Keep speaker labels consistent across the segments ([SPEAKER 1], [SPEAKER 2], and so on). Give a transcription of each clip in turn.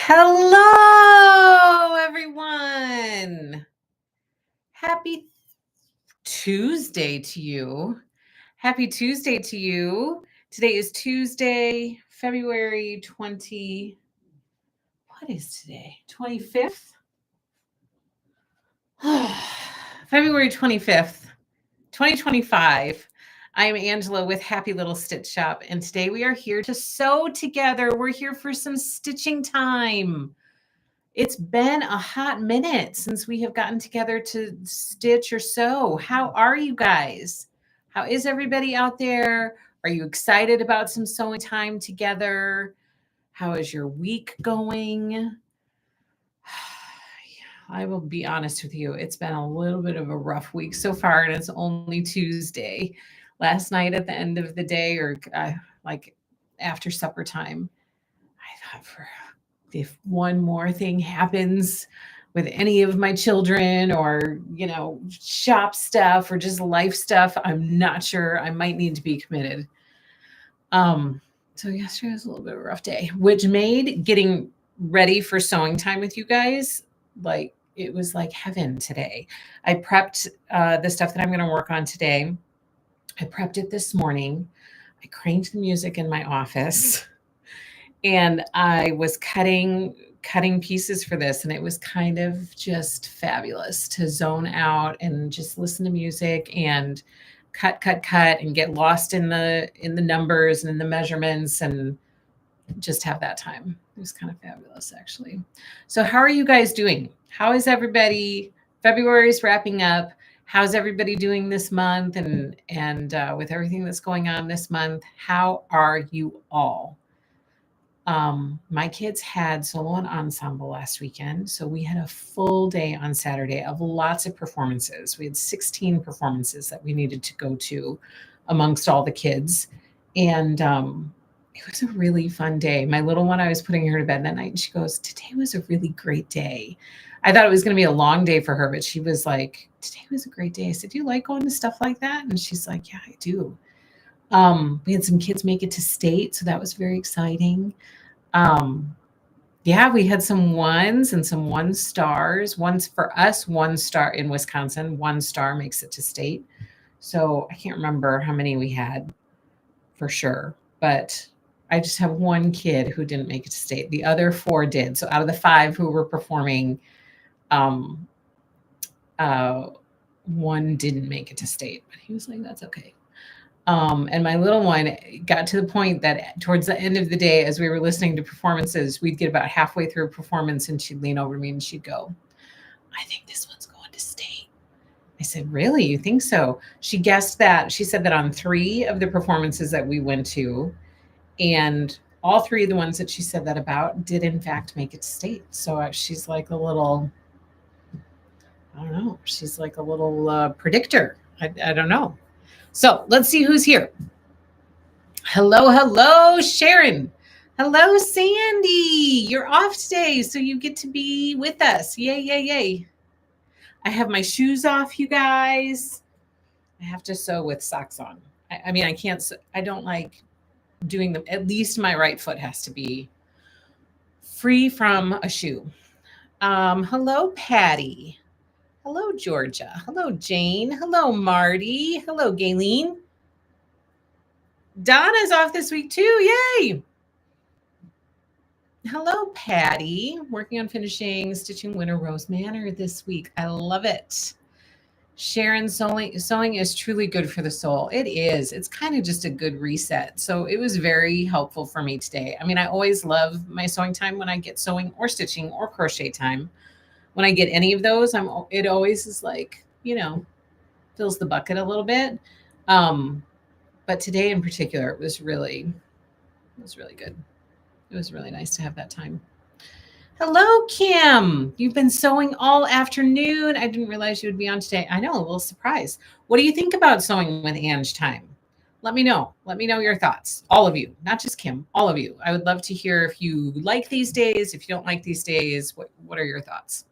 [SPEAKER 1] Hello, everyone. Happy Tuesday to you. Happy Tuesday to you. Today is Tuesday, February 20. What is today? 25th? February 25th, 2025. I am Angela with Happy Little Stitch Shop, and today we are here to sew together. We're here for some stitching time. It's been a hot minute since we have gotten together to stitch or sew. How are you guys? How is everybody out there? Are you excited about some sewing time together? How is your week going? I will be honest with you. It's been a little bit of a rough week so far, and it's only Tuesday. Last night at the end of the day, or like after supper time, I thought, if one more thing happens with any of my children or, shop stuff or just life stuff, I'm not sure. I might need to be committed. So yesterday was a little bit of a rough day, which made getting ready for sewing time with you guys, like it was like heaven today. I prepped the stuff that I'm going to work on today. I prepped it this morning. I cranked the music in my office and I was cutting pieces for this, and it was kind of just fabulous to zone out and just listen to music and cut and get lost in the numbers and in the measurements and just have that time. It was kind of fabulous, actually. So how are you guys doing? How is everybody? February is wrapping up. How's everybody doing this month? And with everything that's going on this month, how are you all? My kids had solo and ensemble last weekend, so we had a full day on Saturday of lots of performances. We had 16 performances that we needed to go to amongst all the kids, and it was a really fun day. My little one, I was putting her to bed that night, and she goes, "Today was a really great day." I thought it was going to be a long day for her, but she was like, "Today was a great day." I said, "Do you like going to stuff like that?" And she's like, "Yeah, I do." We had some kids make it to state, so that was very exciting. Yeah, we had some ones and some 1 stars. One's for us, 1 star in Wisconsin, 1 star makes it to state. So I can't remember how many we had for sure, but I just have 1 kid who didn't make it to state. The other 4 did. So out of the 5 who were performing, 1 didn't make it to state, but he was like, "That's okay." And my little one got to the point that towards the end of the day, as we were listening to performances, we'd get about halfway through a performance and she'd lean over me and she'd go, "I think this one's going to state." I said, "Really? You think so?" She guessed that. She said that on 3 of the performances that we went to, and all 3 of the ones that she said that about did in fact make it to state. So she's like a little, I don't know. She's like a little predictor. I don't know. So let's see who's here. Hello, Sharon. Hello, Sandy. You're off today, so you get to be with us. Yay. I have my shoes off, you guys. I have to sew with socks on. I mean, I can't, I don't like doing them. At least my right foot has to be free from a shoe. Hello, Patty. Hello, Georgia. Hello, Jane. Hello, Marty. Hello, Gayleen. Donna's off this week too. Yay. Hello, Patty. Working on finishing Stitching Winter Rose Manor this week. I love it. Sharon, sewing is truly good for the soul. It is. It's kind of just a good reset. So it was very helpful for me today. I mean, I always love my sewing time when I get sewing or stitching or crochet time. When I get any of those, it always is like, fills the bucket a little bit. But today in particular, it was really good. It was really nice to have that time. Hello, Kim. You've been sewing all afternoon. I didn't realize you would be on today. I know, a little surprise. What do you think about sewing with Ange time? Let me know. Let me know your thoughts. All of you, not just Kim, all of you. I would love to hear if you like these days, if you don't like these days, what are your thoughts?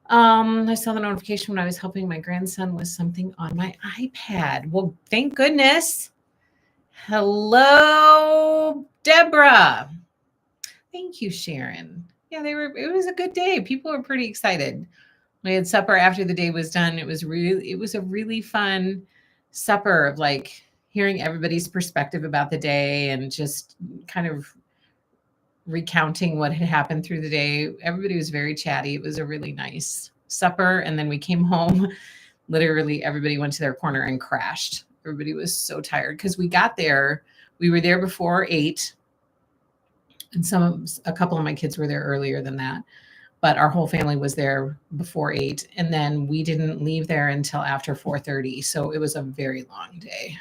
[SPEAKER 1] I saw the notification when I was helping my grandson with something on my iPad. Well, thank goodness. Hello, Deborah. Thank you, Sharon. Yeah, it was a good day. People were pretty excited. We had supper after the day was done. It was a really fun supper of like hearing everybody's perspective about the day and just kind of recounting what had happened through the day. Everybody was very chatty. It was a really nice supper. And then we came home. Literally, everybody went to their corner and crashed. Everybody was so tired because we got there. We were there before 8, and a couple of my kids were there earlier than that, but our whole family was there before 8, and then we didn't leave there until after 4:30. So it was a very long day.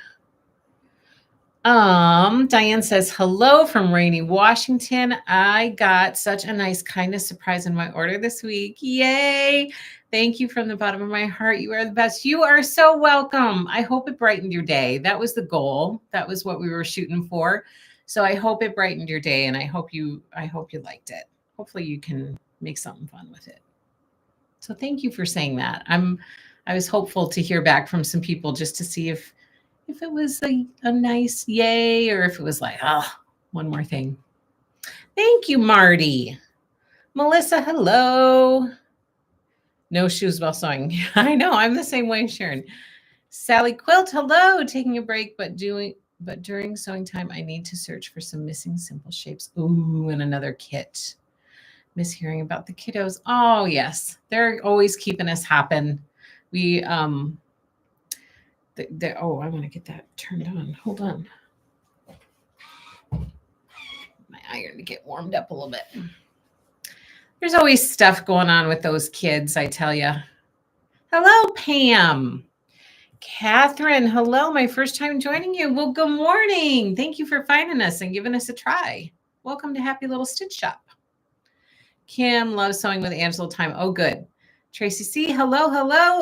[SPEAKER 1] Diane says, hello from rainy Washington. I got such a nice kindness surprise in my order this week. Yay. Thank you from the bottom of my heart. You are the best. You are so welcome. I hope it brightened your day. That was the goal. That was what we were shooting for. So I hope it brightened your day, and I hope you liked it. Hopefully you can make something fun with it. So thank you for saying that. I was hopeful to hear back from some people just to see if it was a nice yay or if it was like, one more thing. Thank you, Marty. Melissa, hello. No shoes while sewing. I know, I'm the same way, Sharon. Sally Quilt, hello. Taking a break, but during sewing time, I need to search for some missing simple shapes. Ooh, and another kit. Miss hearing about the kiddos. Oh, yes. They're always keeping us hopping. We, I want to get that turned on. Hold on. My iron to get warmed up a little bit. There's always stuff going on with those kids, I tell you. Hello, Pam. Catherine, hello. My first time joining you. Well, good morning. Thank you for finding us and giving us a try. Welcome to Happy Little Stitch Shop. Kim loves sewing with Angela Time. Oh, good. Tracy C, hello.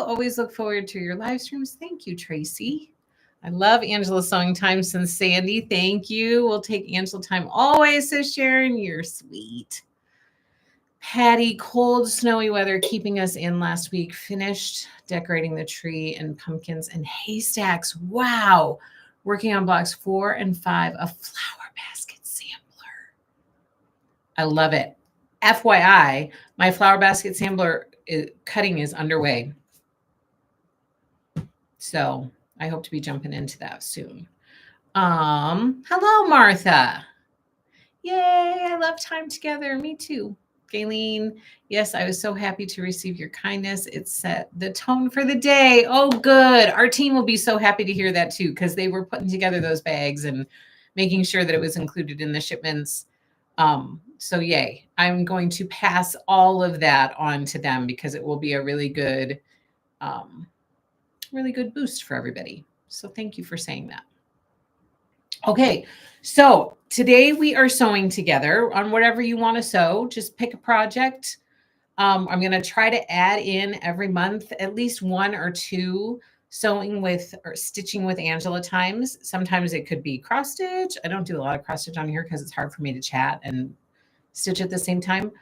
[SPEAKER 1] Always look forward to your live streams. Thank you, Tracy. I love Angela Sewing Time since Sandy. Thank you. We'll take Angela Time always, says Sharon. You're sweet. Patty, cold, snowy weather keeping us in last week. Finished decorating the tree and pumpkins and haystacks. Wow. Working on blocks 4 and 5, a flower basket sampler. I love it. FYI, my flower basket sampler cutting is underway. So I hope to be jumping into that soon. Hello, Martha. Yay, I love time together. Me too. Gayleen, yes, I was so happy to receive your kindness. It set the tone for the day. Oh, good. Our team will be so happy to hear that too, because they were putting together those bags and making sure that it was included in the shipments. So yay. I'm going to pass all of that on to them because it will be a really good boost for everybody. So thank you for saying that. Okay, so today we are sewing together on whatever you want to sew. Just pick a project. I'm going to try to add in every month at least 1 or 2 sewing with or stitching with Angela times. Sometimes it could be cross stitch. I don't do a lot of cross stitch on here because it's hard for me to chat and stitch at the same time.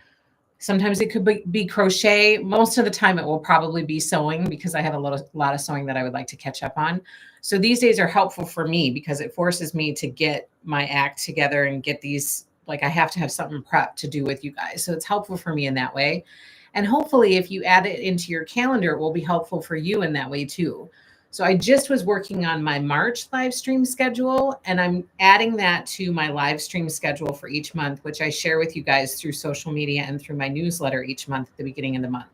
[SPEAKER 1] Sometimes it could be crochet. Most of the time it will probably be sewing because I have a lot of sewing that I would like to catch up on. So these days are helpful for me because it forces me to get my act together and get these, like I have to have something prepped to do with you guys. So it's helpful for me in that way. And hopefully if you add it into your calendar, it will be helpful for you in that way too. So I just was working on my March live stream schedule, and I'm adding that to my live stream schedule for each month, which I share with you guys through social media and through my newsletter each month at the beginning of the month.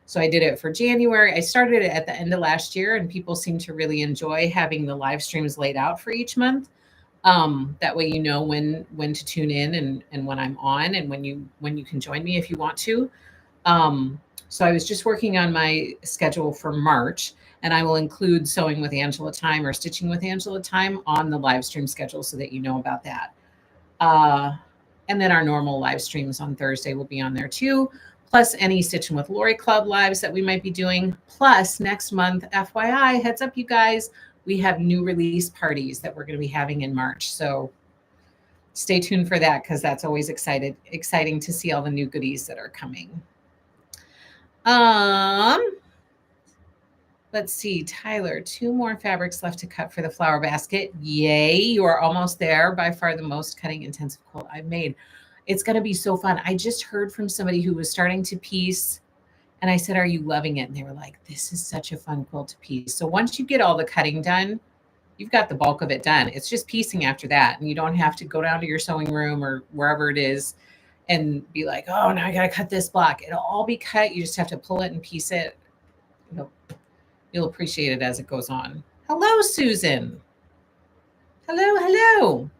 [SPEAKER 1] So I did it for January. I started it at the end of last year, and people seem to really enjoy having the live streams laid out for each month. That way you know when to tune in and when I'm on and when you can join me if you want to. So I was just working on my schedule for March, and I will include sewing with Angela Time or stitching with Angela Time on the live stream schedule so that you know about that. And then our normal live streams on Thursday will be on there too, plus any Stitching with Lori Club lives that we might be doing. Plus next month, FYI, heads up you guys, we have new release parties that we're going to be having in March. So stay tuned for that because that's always exciting to see all the new goodies that are coming. Let's see, Tyler, 2 more fabrics left to cut for the flower basket. Yay, you are almost there. By far the most cutting intensive quilt I've made. It's going to be so fun. I just heard from somebody who was starting to piece, and I said, "Are you loving it?" And they were like, "This is such a fun quilt to piece." So once you get all the cutting done, you've got the bulk of it done. It's just piecing after that. And you don't have to go down to your sewing room or wherever it is and be like, "Oh, now I got to cut this block." It'll all be cut. You just have to pull it and piece it. You'll appreciate it as it goes on. Hello, Susan. Hello.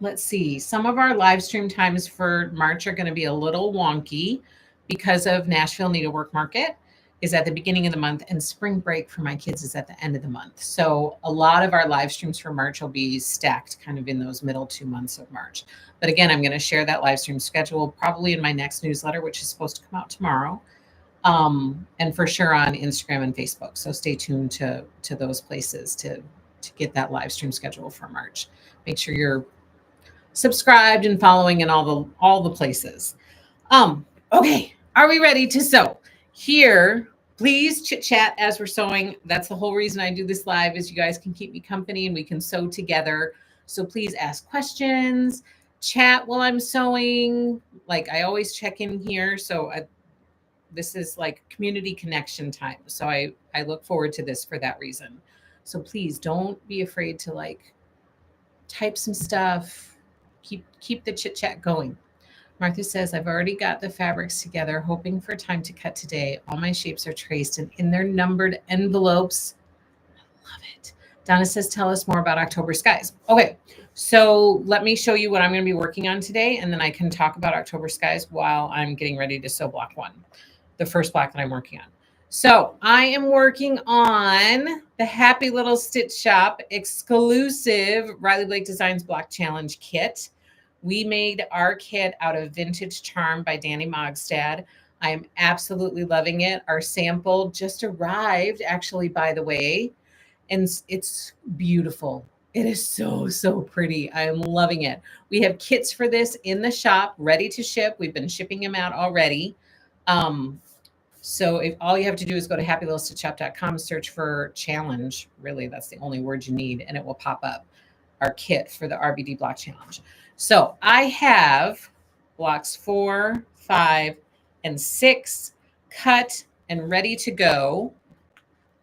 [SPEAKER 1] Let's see. Some of our live stream times for March are going to be a little wonky because of Nashville Needlework Market is at the beginning of the month and spring break for my kids is at the end of the month. So a lot of our live streams for March will be stacked kind of in those middle 2 months of March. But again, I'm going to share that live stream schedule probably in my next newsletter, which is supposed to come out tomorrow. And for sure on Instagram and Facebook. So stay tuned to those places to get that live stream schedule for March. Make sure you're subscribed and following in all the places. Okay, are we ready to sew? Here, please chit chat as we're sewing. That's the whole reason I do this live is you guys can keep me company and we can sew together. So please ask questions, chat while I'm sewing. Like I always check in here. So this is like community connection time. So I look forward to this for that reason. So please don't be afraid to like type some stuff. Keep the chit chat going. Martha says, I've already got the fabrics together, hoping for time to cut today. All my shapes are traced and in their numbered envelopes. I love it. Donna says, tell us more about October Skies. Okay, so let me show you what I'm going to be working on today, and then I can talk about October Skies while I'm getting ready to sew block 1, the first block that I'm working on. So I am working on the Happy Little Stitch Shop exclusive Riley Blake Designs Block Challenge kit. We made our kit out of Vintage Charm by Danny Mogstad. I am absolutely loving it. Our sample just arrived, actually, by the way, and it's beautiful. It is so pretty. I am loving it. We have kits for this in the shop, ready to ship. We've been shipping them out already. So if all you have to do is go to happylittlestitchshop.com, search for challenge, really, that's the only word you need, and it will pop up our kit for the RBD block challenge. So I have blocks 4, 5, and 6 cut and ready to go.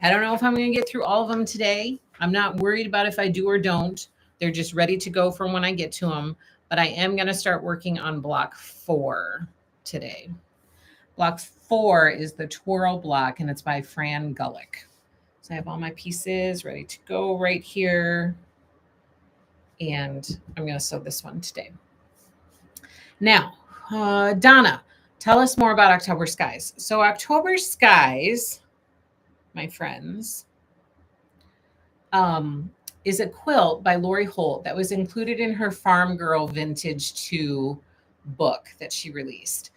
[SPEAKER 1] I don't know if I'm going to get through all of them today. I'm not worried about if I do or don't. They're just ready to go from when I get to them. But I am going to start working on block 4 today. Block 4 is the Twirl block, and it's by Fran Gullick. So I have all my pieces ready to go right here. And I'm going to sew this one today. Now, Donna, tell us more about October Skies. So October Skies, my friends, is a quilt by Lori Holt that was included in her Farm Girl Vintage 2 book that she released.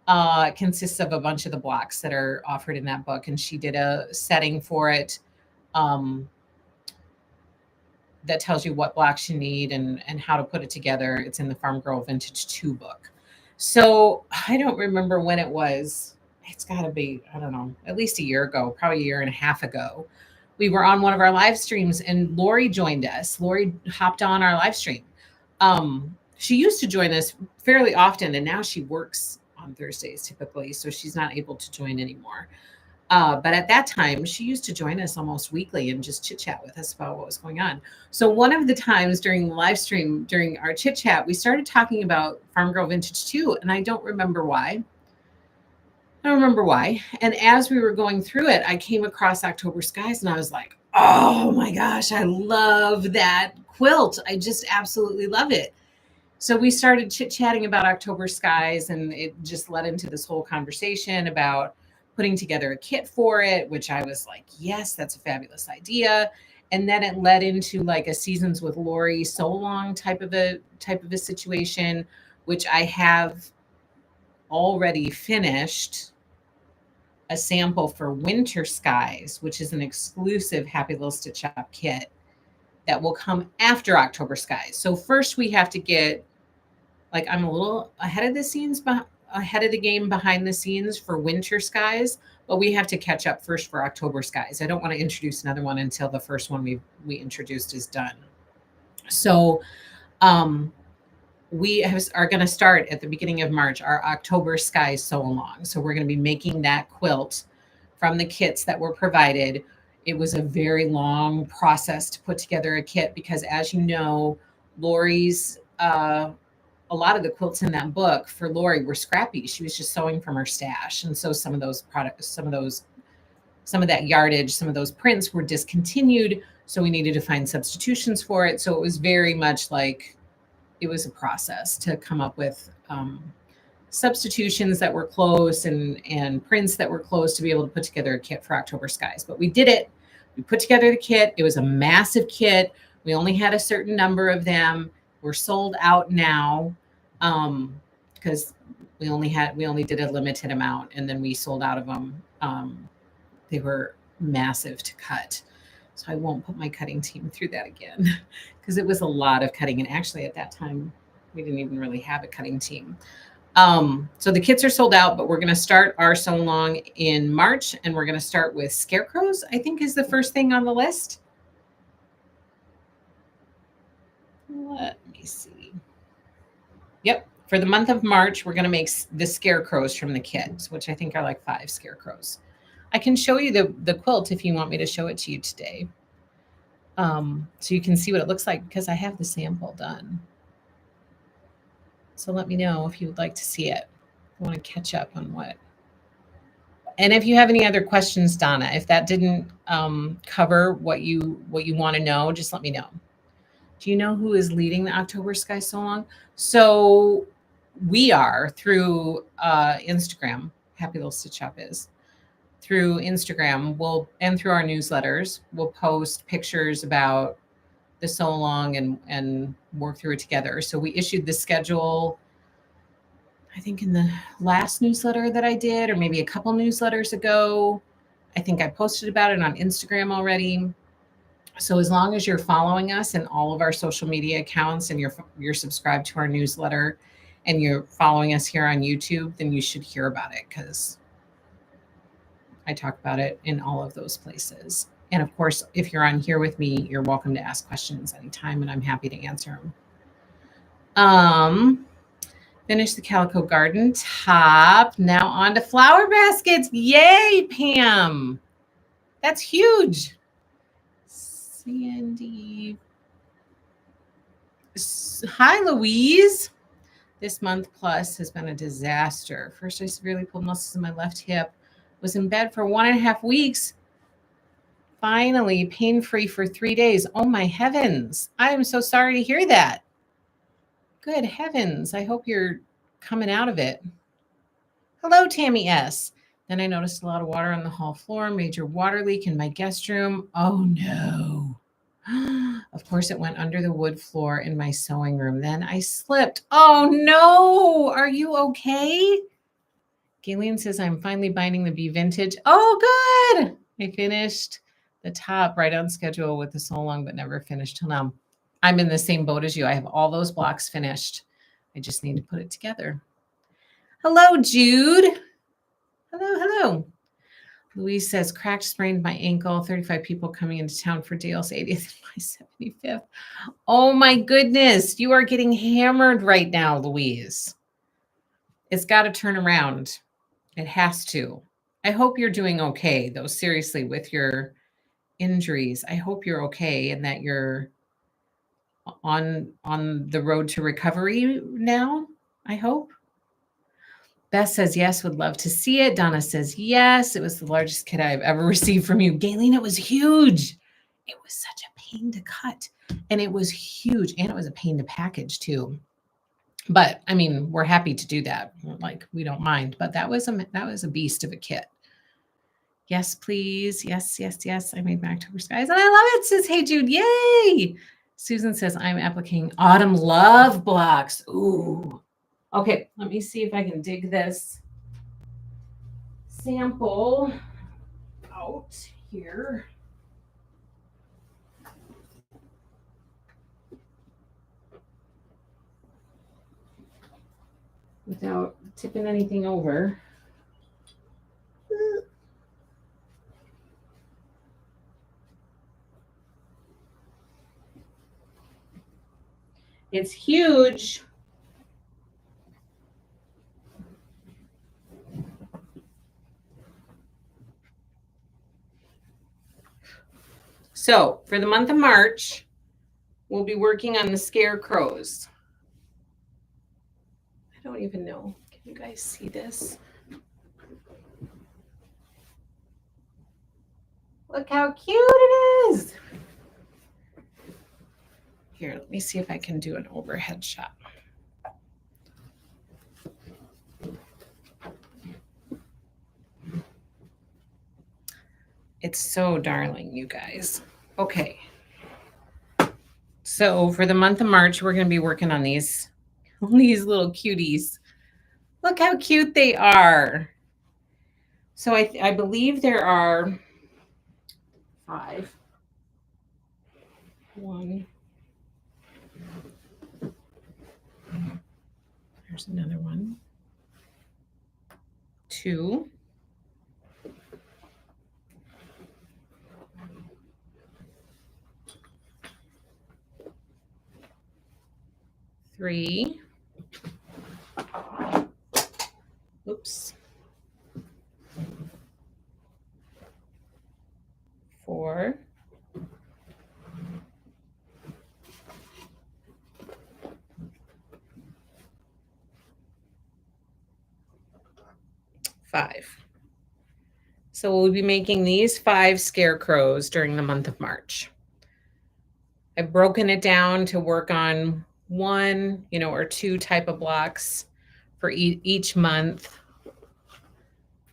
[SPEAKER 1] It consists of a bunch of the blocks that are offered in that book, and she did a setting for it that tells you what blocks you need and how to put it together. It's in the Farm Girl Vintage 2 book. So I don't remember when it was. It's got to be, I don't know, at least a year ago, probably a year and a half ago. We were on one of our live streams and Lori joined us. Lori hopped on our live stream. She used to join us fairly often, and now she works on Thursdays typically, so she's not able to join anymore. But at that time, she used to join us almost weekly and just chit chat with us about what was going on. So one of the times during the live stream, during our chit chat, we started talking about Farm Girl Vintage 2, and I don't remember why. And as we were going through it, I came across October Skies, and I was like, oh my gosh, I love that quilt. I just absolutely love it. So we started chit-chatting about October Skies, and it just led into this whole conversation about putting together a kit for it, which I was like, yes, that's a fabulous idea. And then it led into like a Seasons with Lori sew along type of a situation, which I have already finished a sample for Winter Skies, which is an exclusive Happy Little Stitch Shop kit that will come after October Skies. So first we have to get, like, I'm a little ahead of the game behind the scenes for Winter Skies, but we have to catch up first for October Skies. I don't want to introduce another one until the first one we introduced is done. So are going to start at the beginning of March our October Sky Sew Along. So we're going to be making that quilt from the kits that were provided. It was a very long process to put together a kit because, as you know, Lori's a lot of the quilts in that book for Lori were scrappy. She was just sewing from her stash, and so some of those products, some of that yardage, some of those prints were discontinued. So we needed to find substitutions for it. So it was very much like it was a process to come up with substitutions that were close and prints that were close to be able to put together a kit for October Skies. But we did it. We put together the kit. It was a massive kit. We only had a certain number of them. We're sold out now because we only did a limited amount, and then we sold out of them. They were massive to cut. So I won't put my cutting team through that again because it was a lot of cutting. And actually at that time, we didn't even really have a cutting team. So the kits are sold out, but we're going to start our sew along in March, and we're going to start with scarecrows, I think is the first thing on the list. Let me see. Yep. For the month of March, we're going to make the scarecrows from the kits, which I think are like 5 scarecrows. I can show you the quilt if you want me to show it to you today. So you can see what it looks like because I have the sample done. So let me know if you would like to see it. I want to catch up on what. And if you have any other questions, Donna, if that didn't cover what you want to know, just let me know. Do you know who is leading the October Sky Sew Along? So we are through Instagram. Happy Little Stitch Shop is. Through Instagram, and through our newsletters, we'll post pictures about the sew along and work through it together. So we issued the schedule, I think in the last newsletter that I did, or maybe a couple newsletters ago. I think I posted about it on Instagram already. So as long as you're following us in all of our social media accounts and you're subscribed to our newsletter and you're following us here on YouTube, then you should hear about it because I talk about it in all of those places. And of course, if you're on here with me, you're welcome to ask questions anytime, and I'm happy to answer them. Finish the Calico Garden top. Now on to flower baskets. Yay, Pam. That's huge. Sandy. Hi, Louise. This month plus has been a disaster. First, I severely pulled muscles in my left hip. Was in bed for 1.5 weeks. Finally, pain-free for 3 days. Oh my heavens. I am so sorry to hear that. Good heavens. I hope you're coming out of it. Hello, Tammy S. Then I noticed a lot of water on the hall floor, major water leak in my guest room. Oh no. Of course, it went under the wood floor in my sewing room. Then I slipped. Oh no. Are you okay? Galen says, I'm finally binding the Bee Vintage. Oh, good. I finished the top right on schedule with the sew along, but never finished till now. I'm in the same boat as you. I have all those blocks finished. I just need to put it together. Hello, Jude. Hello. Louise says, cracked, sprained my ankle. 35 people coming into town for Dale's 80th and my 75th. Oh my goodness. You are getting hammered right now, Louise. It's got to turn around. It has to. I hope you're doing okay, though. Seriously, with your injuries, I hope you're okay and that you're on the road to recovery now. I hope. Beth says yes, would love to see it. Donna says yes. It was the largest kit I've ever received from you. Galen, it was huge. It was such a pain to cut, and it was huge, and it was a pain to package too. But I mean, we're happy to do that. Like, we don't mind. But that was a beast of a kit. Yes, please. Yes. I made my October Skies, and I love it. Says, hey, Jude, yay. Susan says, I'm applying Autumn Love blocks. Ooh. Okay, let me see if I can dig this sample out here. Without tipping anything over. It's huge. So for the month of March, we'll be working on the scarecrows. I don't even know. Can you guys see this? Look how cute it is. Here, let me see if I can do an overhead shot. It's so darling, you guys. Okay. So for the month of March, we're going to be working on these little cuties. Look how cute they are. So I believe there are 5. 1. There's another one. 2. 3. Oops. 4. 5. So we'll be making these 5 scarecrows during the month of March. I've broken it down to work on 1, or 2 type of blocks for each month.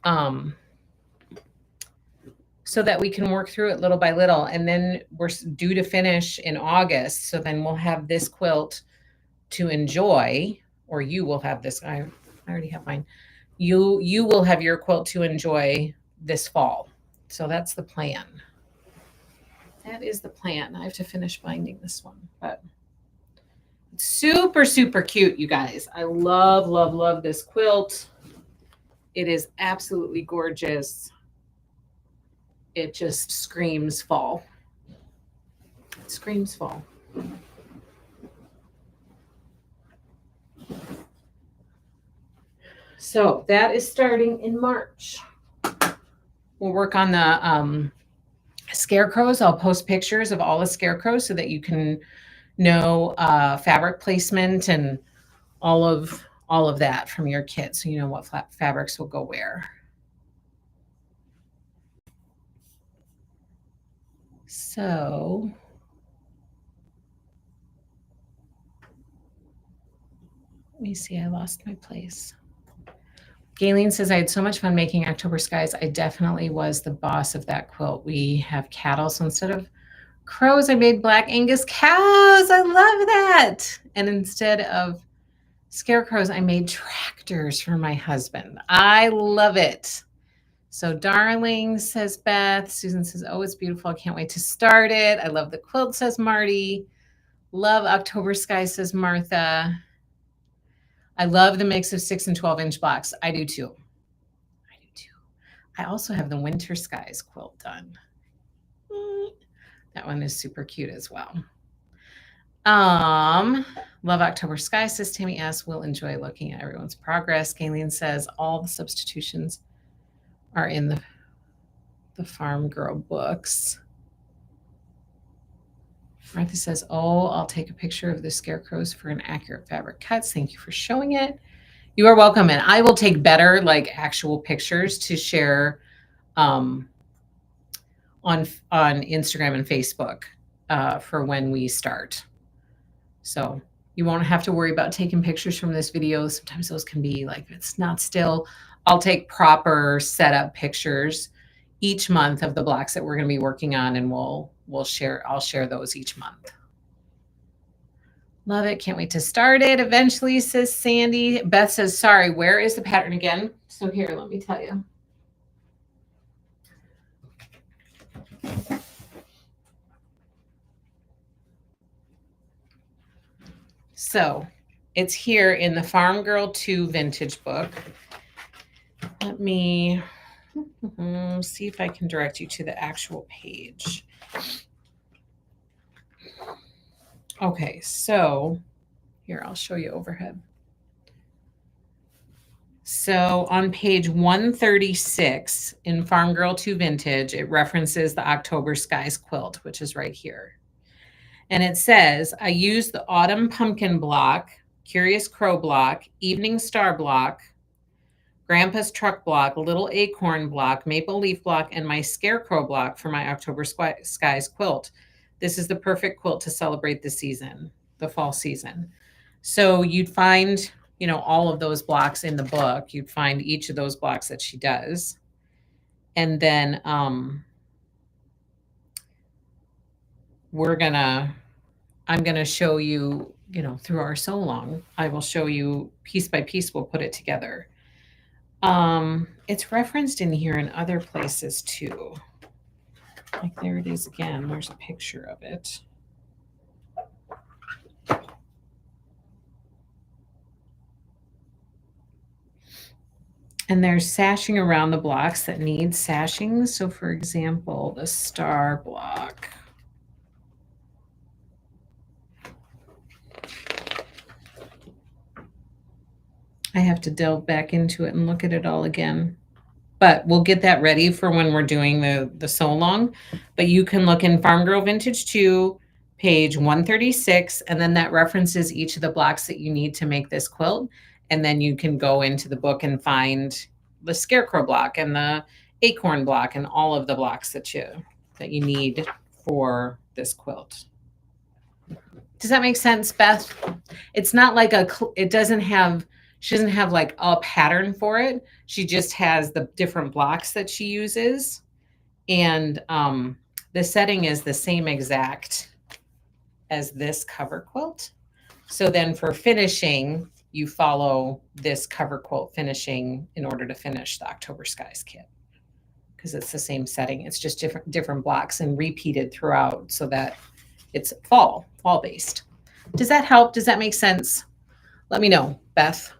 [SPEAKER 1] So that we can work through it little by little. And then we're due to finish in August. So then we'll have this quilt to enjoy, or you will have this. I already have mine. You will have your quilt to enjoy this fall. So that's the plan. That is the plan. I have to finish binding this one, but it's super, super cute, you guys. I love, love, love this quilt. It is absolutely gorgeous. It just screams fall. It screams fall. So that is starting in March. We'll work on the scarecrows. I'll post pictures of all the scarecrows so that you can know fabric placement and all of that from your kids, so you know what fabrics will go where. So let me see, I lost my place. Galen says, I had so much fun making October Skies. I definitely was the boss of that quilt. We have cattle, so instead of crows, I made Black Angus cows. I love that. And instead of scarecrows, I made tractors for my husband. I love it. So darling, says Beth. Susan says, oh, it's beautiful. I can't wait to start it. I love the quilt, says Marty. Love October Sky, says Martha. I love the mix of 6 and 12-inch blocks. I do too. I also have the Winter Skies quilt done. That one is super cute as well. Love October Sky, says Tammy S. We'll enjoy looking at everyone's progress. Kayleen says all the substitutions are in the Farm Girl books. Martha says, oh, I'll take a picture of the scarecrows for an accurate fabric cuts. Thank you for showing it. You are welcome. And I will take better, like actual pictures to share on Instagram and Facebook for when we start. So you won't have to worry about taking pictures from this video. Sometimes those can be like, it's not still. I'll take proper setup pictures each month of the blocks that we're going to be working on, and I'll share those each month. Love it. Can't wait to start it eventually, says Sandy. Beth says, sorry, where is the pattern again? So here, let me tell you. So it's here in the Farm Girl 2 vintage book. Let me see if I can direct you to the actual page. Okay, so here, I'll show you overhead. So on page 136 in Farm Girl 2 Vintage, it references the October Skies quilt, which is right here. And it says, I used the Autumn Pumpkin block, Curious Crow block, Evening Star block, Grandpa's Truck block, Little Acorn block, Maple Leaf block, and my Scarecrow block for my October Skies quilt. This is the perfect quilt to celebrate the season, the fall season. So you'd find, all of those blocks in the book. You'd find each of those blocks that she does. And then I'm gonna show you, through our sew along, I will show you piece by piece, we'll put it together. It's referenced in here in other places too. Like there it is again. There's a picture of it. And there's sashing around the blocks that need sashing. So for example, the star block. I have to delve back into it and look at it all again. But we'll get that ready for when we're doing the sew along. But you can look in Farm Girl Vintage 2, page 136, and then that references each of the blocks that you need to make this quilt. And then you can go into the book and find the Scarecrow block and the Acorn block and all of the blocks that you need for this quilt. Does that make sense, Beth? It's not like it doesn't have, she doesn't have like a pattern for it. She just has the different blocks that she uses. And the setting is the same exact as this cover quilt. So then for finishing, you follow this cover quilt finishing in order to finish the October Skies kit. Because it's the same setting. It's just different blocks and repeated throughout so that it's fall based. Does that help? Does that make sense? Let me know, Beth.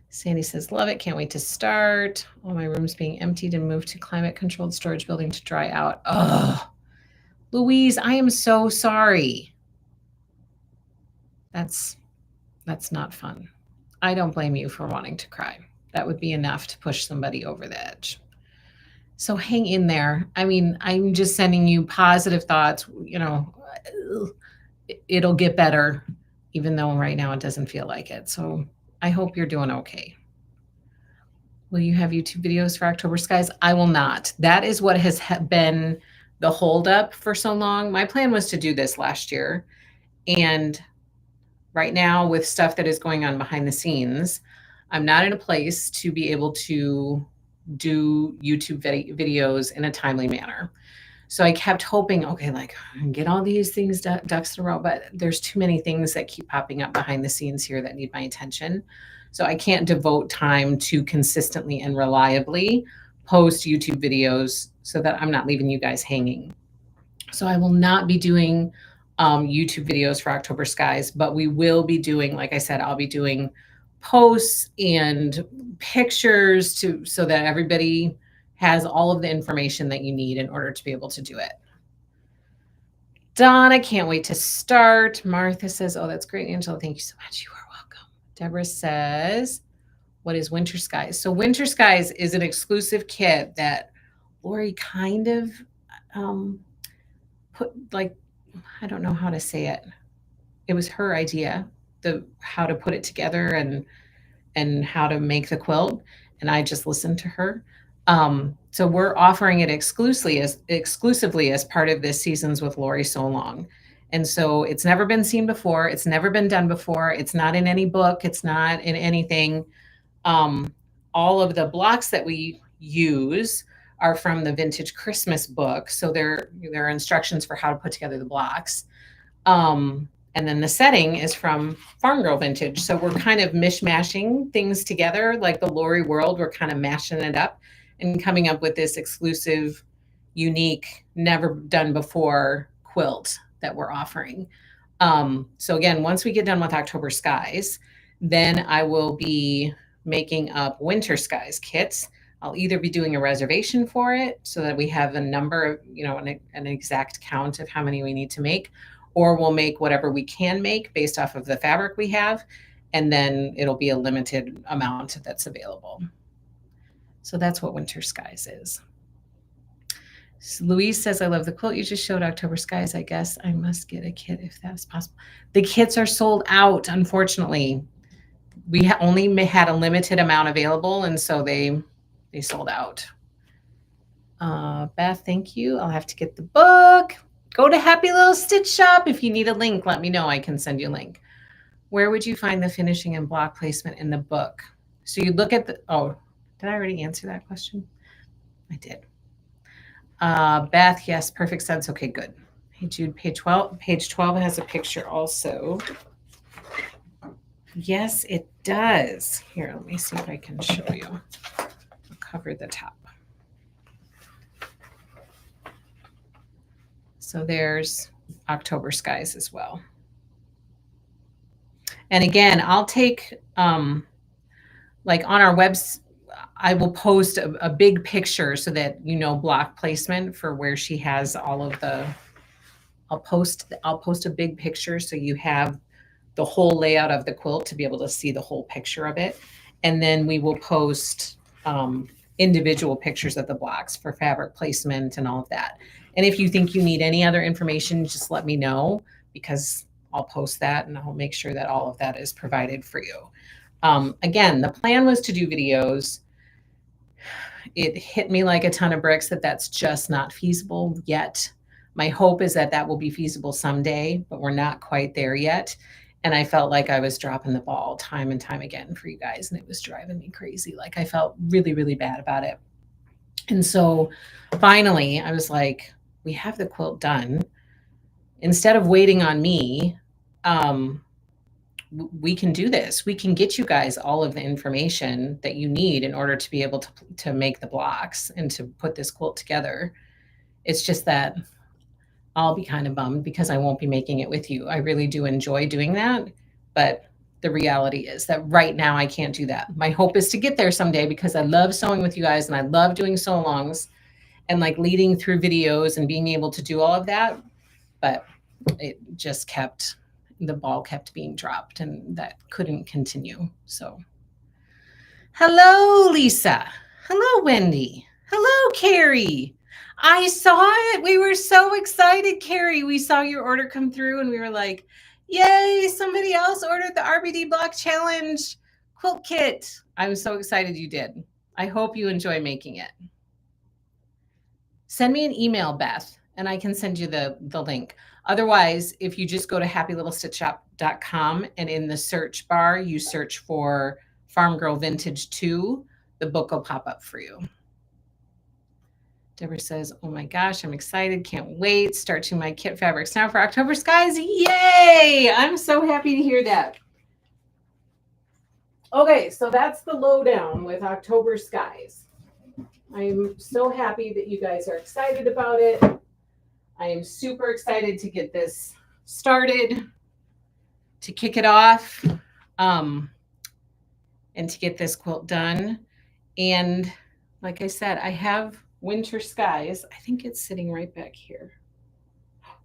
[SPEAKER 1] Sandy says, love it. Can't wait to start. All my rooms being emptied and moved to climate controlled storage building to dry out. Oh, Louise, I am so sorry. That's not fun. I don't blame you for wanting to cry. That would be enough to push somebody over the edge. So hang in there. I mean, I'm just sending you positive thoughts. It'll get better, even though right now it doesn't feel like it. So I hope you're doing okay. Will you have YouTube videos for October Skies? I will not. That is what has been the holdup for so long. My plan was to do this last year. And right now, with stuff that is going on behind the scenes, I'm not in a place to be able to do YouTube videos in a timely manner. So I kept hoping, okay, like get all these things ducks in a row, but there's too many things that keep popping up behind the scenes here that need my attention. So I can't devote time to consistently and reliably post YouTube videos so that I'm not leaving you guys hanging. So I will not be doing YouTube videos for October Skies, but we will be doing, like I said, I'll be doing posts and pictures so that everybody has all of the information that you need in order to be able to do it. Donna, can't wait to start. Martha says, oh, that's great, Angela. Thank you so much. You are welcome. Deborah says, what is Winter Skies? So Winter Skies is an exclusive kit that Lori kind of put, like, I don't know how to say it. It was her idea, how to put it together and how to make the quilt. And I just listened to her. So we're offering it exclusively as part of this Seasons with Lori Sew Along. And so it's never been seen before. It's never been done before. It's not in any book. It's not in anything. All of the blocks that we use are from the Vintage Christmas book. So there are instructions for how to put together the blocks. And then the setting is from Farm Girl Vintage. So we're kind of mishmashing things together, like the Lori world. We're kind of mashing it up and coming up with this exclusive, unique, never done before quilt that we're offering. So again, once we get done with October Skies, then I will be making up Winter Skies kits. I'll either be doing a reservation for it so that we have a number, an exact count of how many we need to make, or we'll make whatever we can make based off of the fabric we have, and then it'll be a limited amount that's available. So that's what Winter Skies is. So Louise says, I love the quilt you just showed, October Skies. I guess I must get a kit if that's possible. The kits are sold out, unfortunately. We only had a limited amount available, and so they sold out. Beth, thank you. I'll have to get the book. Go to Happy Little Stitch Shop. If you need a link, let me know. I can send you a link. Where would you find the finishing and block placement in the book? So you look at the, oh, did I already answer that question? I did. Beth, yes, perfect sense. Okay, good. Hey, Jude, page 12 has a picture also. Yes, it does. Here, let me see if I can show you. I'll cover the top. So there's October Skies as well. And again, I'll take, like on our website, I will post a big picture so that block placement for where she has all of the, I'll post a big picture so you have the whole layout of the quilt to be able to see the whole picture of it. And then we will post individual pictures of the blocks for fabric placement and all of that. And if you think you need any other information, just let me know, because I'll post that and I'll make sure that all of that is provided for you. Again, the plan was to do videos. It hit me like a ton of bricks that that's just not feasible yet. My hope is that that will be feasible someday, but we're not quite there yet. And I felt like I was dropping the ball time and time again for you guys, and it was driving me crazy. Like I felt really, really bad about it. And so finally I was like, we have the quilt done. Instead of waiting on me, we can do this. We can get you guys all of the information that you need in order to be able to make the blocks and to put this quilt together. It's just that I'll be kind of bummed because I won't be making it with you. I really do enjoy doing that, but the reality is that right now I can't do that. My hope is to get there someday because I love sewing with you guys and I love doing sew-alongs and like leading through videos and being able to do all of that. But it just the ball kept being dropped and that couldn't continue. So hello, Lisa. Hello, Wendy. Hello, Carrie. I saw it. We were so excited, Carrie. We saw your order come through and we were like, yay, somebody else ordered the RBD Block Challenge quilt kit. I'm so excited you did. I hope you enjoy making it. Send me an email, Beth, and I can send you the link. Otherwise, if you just go to happylittlestitchshop.com and in the search bar, you search for Farm Girl Vintage 2, the book will pop up for you. Deborah says, oh my gosh, I'm excited. Can't wait. Start to my kit fabrics now for October Skies. Yay! I'm so happy to hear that. Okay, so that's the lowdown with October Skies. I'm so happy that you guys are excited about it. I am super excited to get this started, to kick it off, and to get this quilt done. And like I said, I have Winter Skies. I think it's sitting right back here.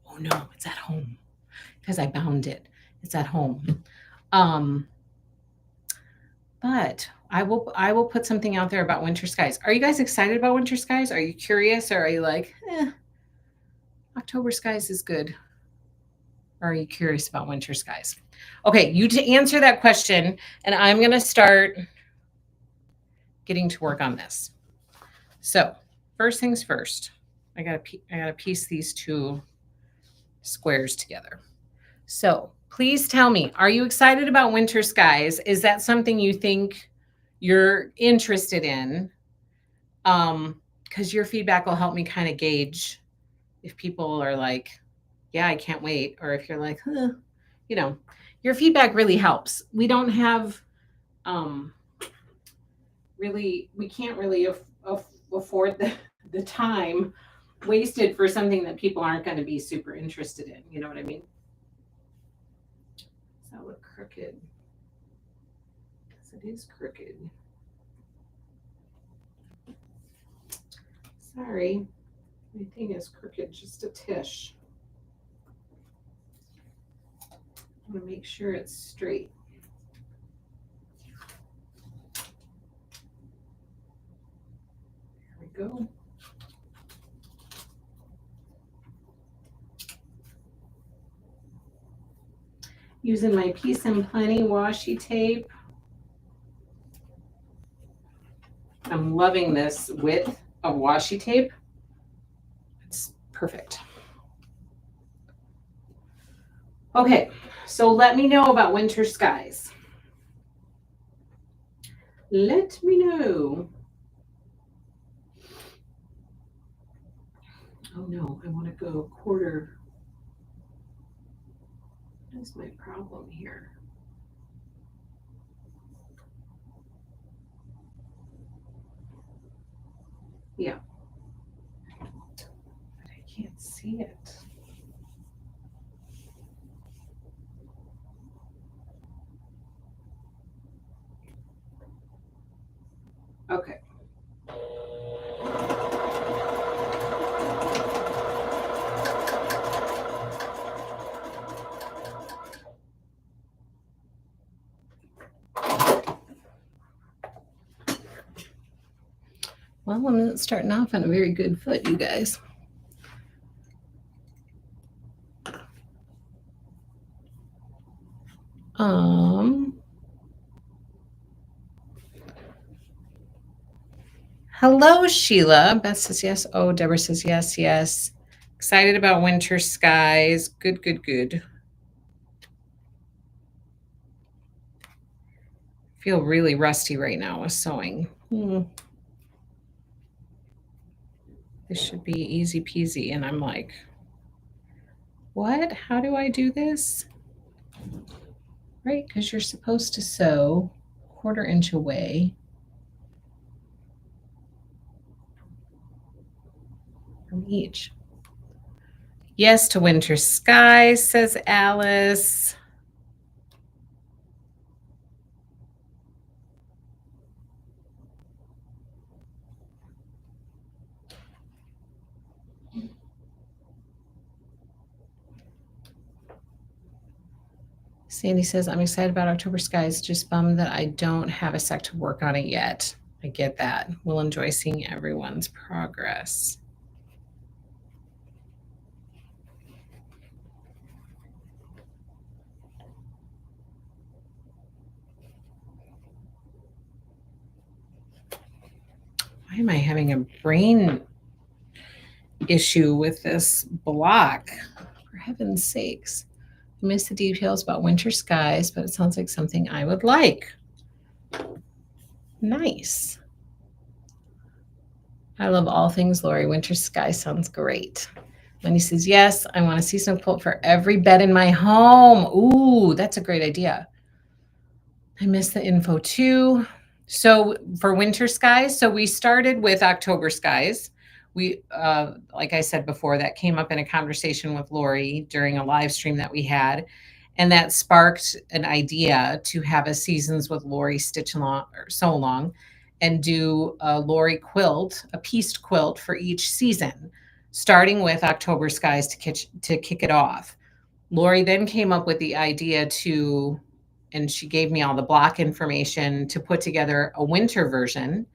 [SPEAKER 1] Oh no, it's at home because I bound it. It's at home. But I will put something out there about Winter Skies. Are you guys excited about Winter Skies? Are you curious, or are you like, October Skies is good? Or are you curious about Winter Skies? Okay, you to answer that question, and I'm going to start getting to work on this. So first things first, I gotta piece these two squares together. So please tell me, are you excited about Winter Skies? Is that something you think you're interested in? Because your feedback will help me kind of gauge if people are like, yeah, I can't wait. Or if you're like, your feedback really helps. We don't have, we can't really afford the time wasted for something that people aren't going to be super interested in. You know what I mean? Does that look crooked? Because it is crooked. Sorry, my thing is crooked just a tish. I'm gonna make sure it's straight. There we go. Using my Peace and Plenty washi tape. I'm loving this width of washi tape. It's perfect. Okay, so let me know about winter skies. Let me know. Oh no, I want to go quarter. What is my problem here? Yeah. But I can't see it. Okay. Well, I'm not starting off on a very good foot, you guys. Hello, Sheila. Beth says yes. Oh, Deborah says yes, yes. Excited about winter skies. Good, good, good. Feel really rusty right now with sewing. This should be easy peasy. And I'm like, what? How do I do this? Right, because you're supposed to sew 1/4 inch away from each. Yes to winter skies, says Alice. Sandy says, I'm excited about October skies. Just bummed that I don't have a sec to work on it yet. I get that. We'll enjoy seeing everyone's progress. Why am I having a brain issue with this block? For heaven's sakes. I missed the details about winter skies, but it sounds like something I would like. Nice. I love all things Lori. Winter sky sounds great. Lenny says, yes, I want a seasonal quilt for every bed in my home. Ooh, that's a great idea. I missed the info too. So for winter skies, so we started with October skies. We, like I said before, that came up in a conversation with Lori during a live stream that we had. And that sparked an idea to have a Seasons with Lori stitch along or sew along and do a Lori quilt, a pieced quilt for each season, starting with October skies to kick it off. Lori then came up with the idea to, and she gave me all the block information to put together a winter version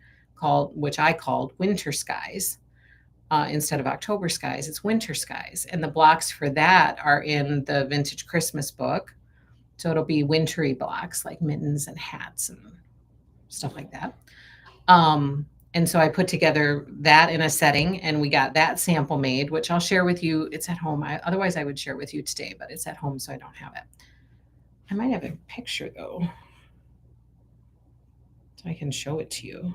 [SPEAKER 1] which I called Winter Skies. Instead of October skies, it's winter skies. And the blocks for that are in the Vintage Christmas book. So it'll be wintry blocks like mittens and hats and stuff like that. And so I put together that in a setting and we got that sample made, which I'll share with you. It's at home. Otherwise I would share with you today, but it's at home, so I don't have it. I might have a picture though, so I can show it to you.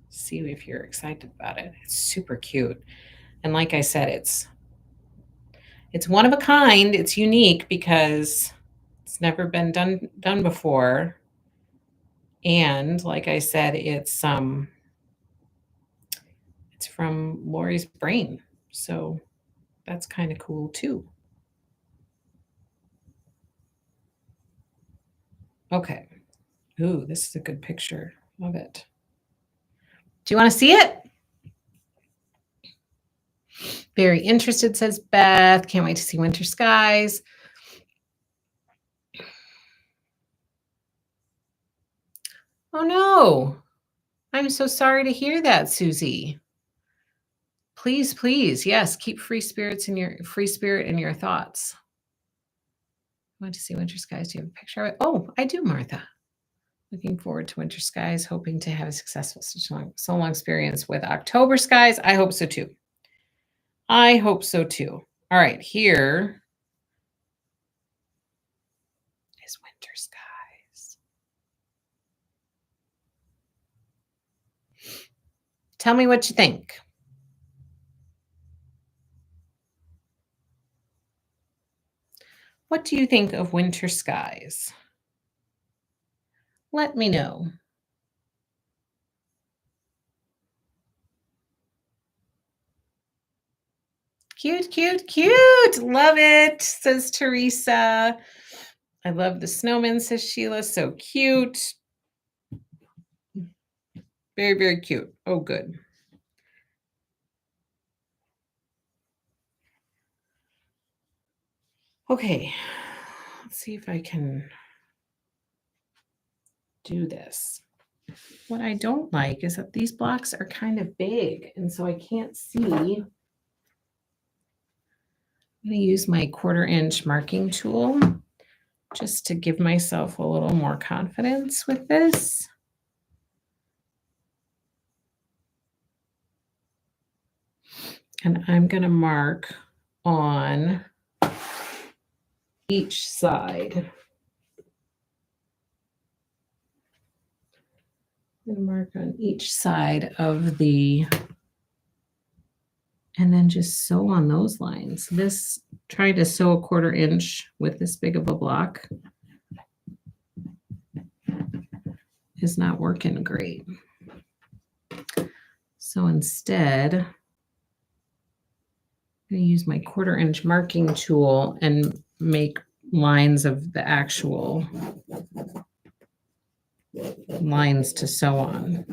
[SPEAKER 1] See if you're excited about it. It's super cute. And like I said, it's one of a kind. It's unique because it's never been done before. And like I said, it's from Lori's brain. So that's kind of cool too. Okay. Ooh, this is a good picture. Love it. Do you want to see it? Very interested, says Beth. Can't wait to see winter skies. Oh no. I'm so sorry to hear that, Susie. Please, please, yes, keep free spirit in your thoughts. I want to see winter skies. Do you have a picture of it? Oh, I do, Martha. Looking forward to winter skies, hoping to have a successful so long experience with October skies. I hope so too. I hope so too. All right, here is winter skies. Tell me what you think. What do you think of winter skies? Let me know. Cute, cute, cute. Love it, says Teresa. I love the snowman, says Sheila. So cute. Very, very cute. Oh, good. Okay, let's see if I can do this. What I don't like is that these blocks are kind of big, and so I can't see. I'm going to use my 1/4-inch marking tool just to give myself a little more confidence with this. And I'm going to mark on each side. I'm going to mark on each side of the, and then just sew on those lines. This, try to sew a 1/4 inch with this big of a block is not working great. So instead, I'm going to use my 1/4 inch marking tool and make lines of the actual lines to sew on.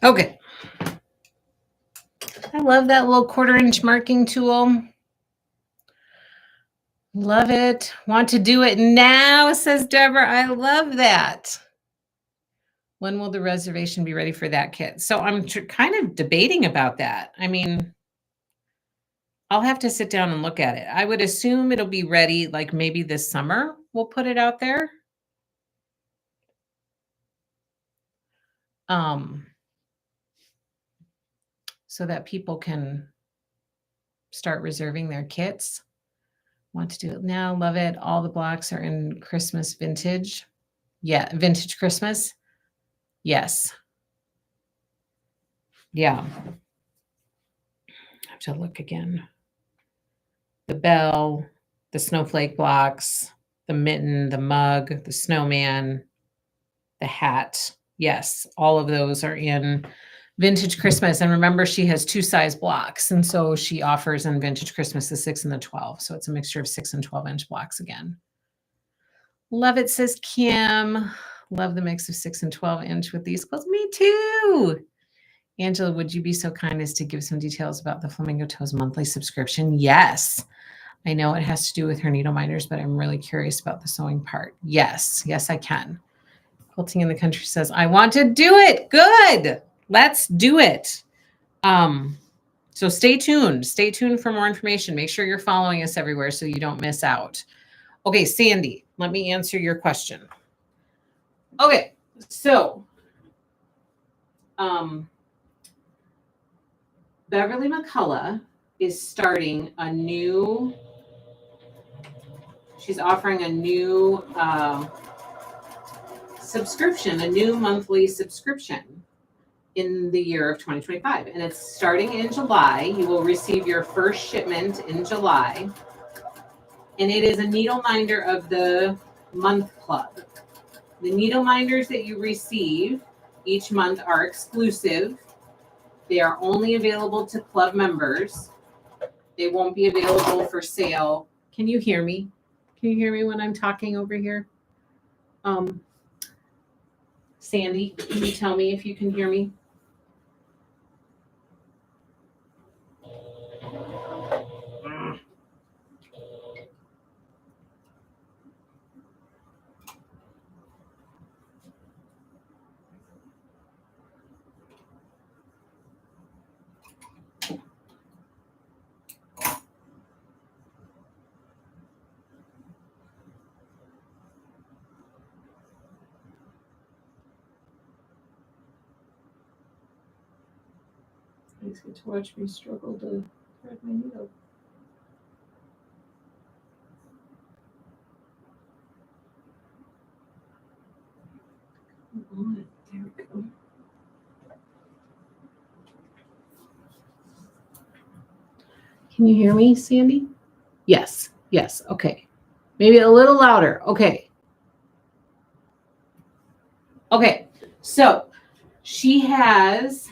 [SPEAKER 1] Okay. I love that little 1/4 inch marking tool. Love it. Want to do it now, says Deborah. I love that. When will the reservation be ready for that kit? So I'm kind of debating about that. I mean, I'll have to sit down and look at it. I would assume it'll be ready like maybe this summer. We'll put it out there. So that people can start reserving their kits. Want to do it now. Love it. All the blocks are in Christmas vintage. Yeah, vintage Christmas. Yes. Yeah. I have to look again. The bell, the snowflake blocks, the mitten, the mug, the snowman, the hat. Yes, all of those are in vintage Christmas. And remember, she has 2 size blocks. And so she offers in vintage Christmas the 6 and the 12. So it's a mixture of 6 and 12 inch blocks again. Love it, says Kim. Love the mix of 6 and 12 inch with these quilts. Me too. Angela, would you be so kind as to give some details about the Flamingo Toes monthly subscription? Yes. I know it has to do with her needle minders, but I'm really curious about the sewing part. Yes. Yes, I can. Quilting in the Country says, I want to do it. Good. Let's do it. So stay tuned. Stay tuned for more information. Make sure you're following us everywhere so you don't miss out. Okay, Sandy, let me answer your question. Okay, so Beverly McCullough is starting a new, she's offering a new subscription, a new monthly subscription in the year of 2025. And it's starting in July. You will receive your first shipment in July. And it is a needle minder of the month club. The needle minders that you receive each month are exclusive. They are only available to club members. They won't be available for sale. Can you hear me? Can you hear me when I'm talking over here? Sandy, can you tell me if you can hear me? You get to watch me struggle to thread my needle. There we go. Can you hear me, Sandy? Yes. Yes. Okay. Maybe a little louder. Okay. Okay. So she has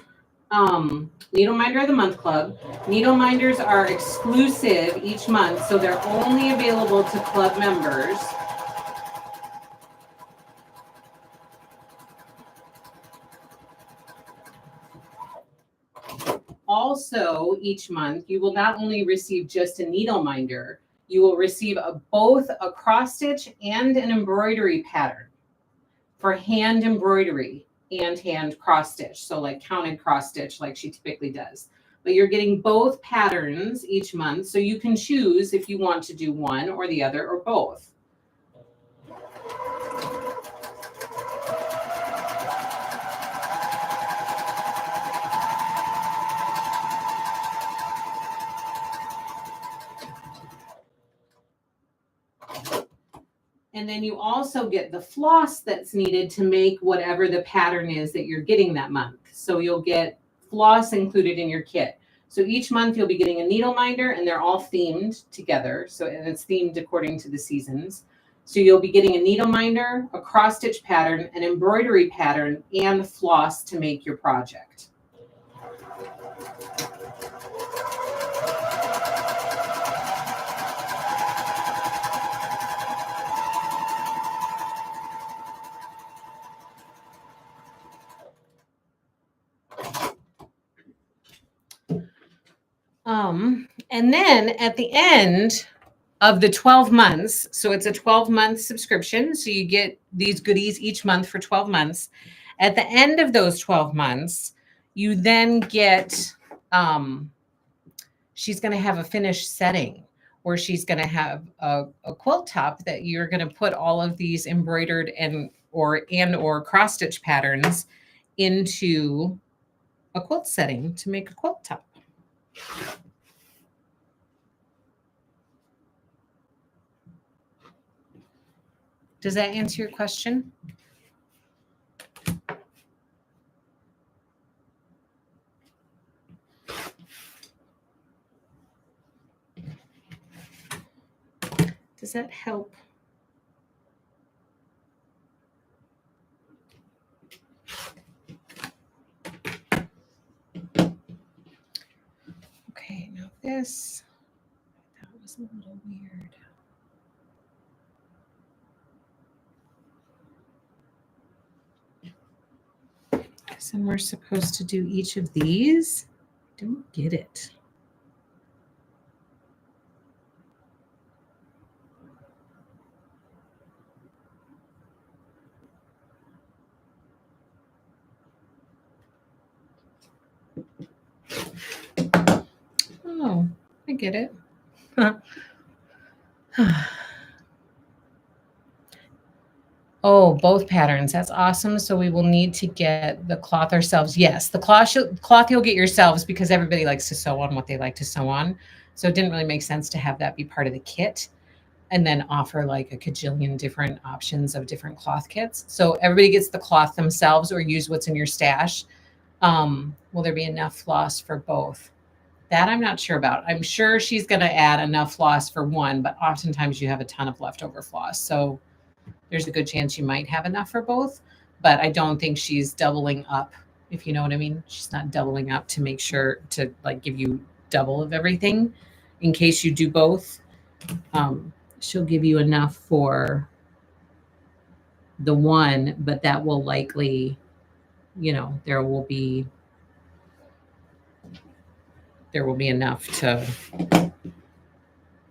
[SPEAKER 1] Needle Minder of the Month Club. Needle minders are exclusive each month, so they're only available to club members. Also, each month, you will not only receive just a needle minder, you will receive both a cross stitch and an embroidery pattern for hand embroidery and hand cross stitch. So like counted cross stitch like she typically does. But you're getting both patterns each month. So you can choose if you want to do one or the other or both. And then you also get the floss that's needed to make whatever the pattern is that you're getting that month. So you'll get floss included in your kit. So each month you'll be getting a needle minder and they're all themed together. So and it's themed according to the seasons. So you'll be getting a needle minder, a cross stitch pattern, an embroidery pattern, and floss to make your project. And then at the end of the 12 months, so it's a 12-month subscription. So you get these goodies each month for 12 months. At the end of those 12 months, you then get, she's going to have a finished setting where she's going to have a quilt top that you're going to put all of these embroidered and or cross stitch patterns into a quilt setting to make a quilt top. Does that answer your question? Does that help? Okay, now this, that was a little weird. And we're supposed to do each of these. Don't get it. Oh, I get it. Oh, both patterns. That's awesome. So we will need to get the cloth ourselves. Yes, the cloth you'll get yourselves because everybody likes to sew on what they like to sew on. So it didn't really make sense to have that be part of the kit. and then offer like a cajillion different options of different cloth kits. So everybody gets the cloth themselves or use what's in your stash. Will there be enough floss for both? That I'm not sure about. I'm sure she's going to add enough floss for one, but oftentimes you have a ton of leftover floss. So there's a good chance you might have enough for both, but I don't think she's doubling up, if you know what I mean. She's not doubling up to make sure to like give you double of everything in case you do both. She'll give you enough for the one, but that will likely, you know, there will be enough to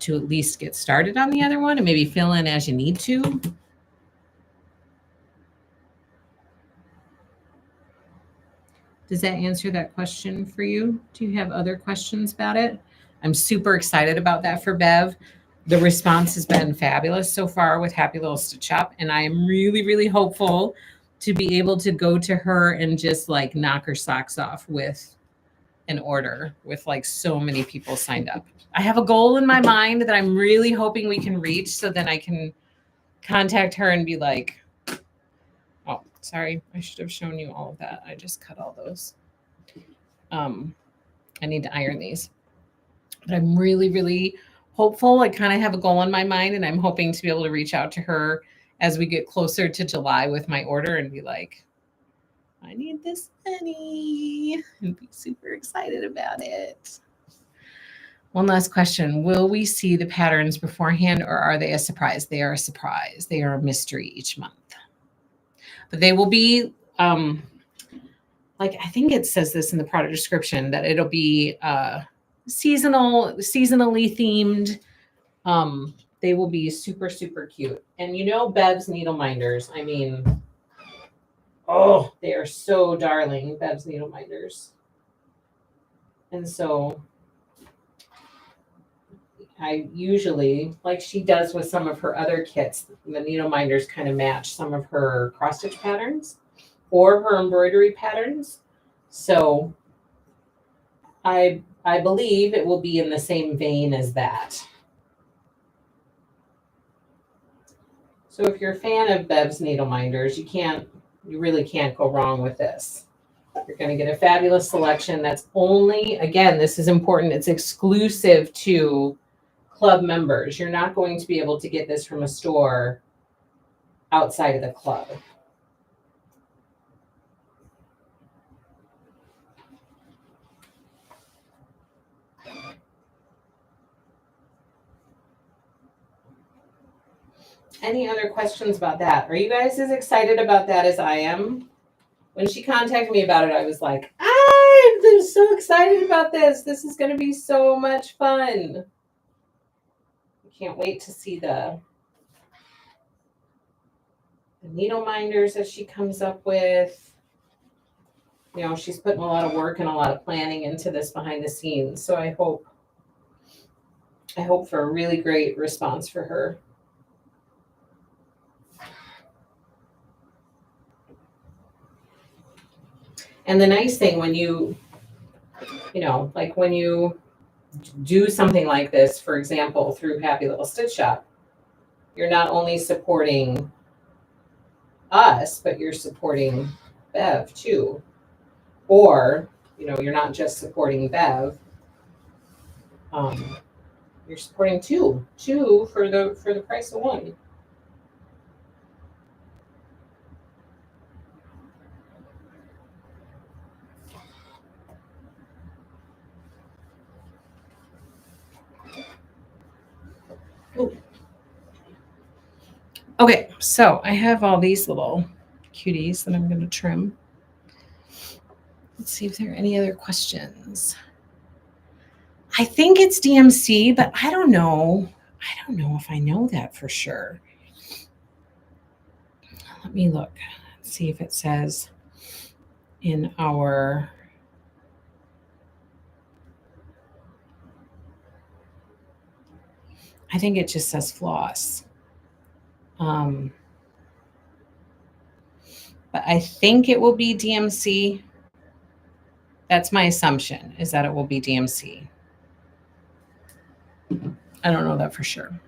[SPEAKER 1] at least get started on the other one and maybe fill in as you need to. Does that answer that question for you? Do you have other questions about it? I'm super excited about that for Bev. The response has been fabulous so far with Happy Little Stitch Shop, and I am really, really hopeful to be able to go to her and just like knock her socks off with an order with like so many people signed up. I have a goal in my mind that I'm really hoping we can reach, so then I can contact her and be like, oh, sorry, I should have shown you all of that. I just cut all those. I need to iron these. But I'm really, really hopeful. I kind of have a goal in my mind, and I'm hoping to be able to reach out to her as we get closer to July with my order and be like, I need this many, and be super excited about it. One last question. Will we see the patterns beforehand, or are they a surprise? They are a surprise. They are a mystery each month. But they will be, like, I think it says this in the product description, that it'll be seasonally themed. They will be super, super cute. And you know, Bev's needle minders, I mean, oh, they are so darling, Bev's needle minders. And so I usually, like she does with some of her other kits, the needle minders kind of match some of her cross stitch patterns or her embroidery patterns. So I believe it will be in the same vein as that. So if you're a fan of Bev's needle minders, you really can't go wrong with this. You're going to get a fabulous selection that's only, again, this is important, it's exclusive to club members. You're not going to be able to get this from a store outside of the club. Any other questions about that? Are you guys as excited about that as I am? When she contacted me about it, I was like, I'm so excited about this. This is going to be so much fun. I can't wait to see the needle minders that she comes up with. You know, she's putting a lot of work and a lot of planning into this behind the scenes. So I hope for a really great response for her. And the nice thing when you know, like when you do something like this, for example, through Happy Little Stitch Shop, you're not only supporting us, but you're supporting Bev too. Or, you know, you're not just supporting Bev. You're supporting two for the price of one. Ooh. Okay, so I have all these little cuties that I'm going to trim. Let's see if there are any other questions. I think it's DMC, but I don't know. I don't know if I know that for sure. Let me look and see if it says in our... I think it just says floss. But I think it will be DMC. That's my assumption, is that it will be DMC. I don't know that for sure.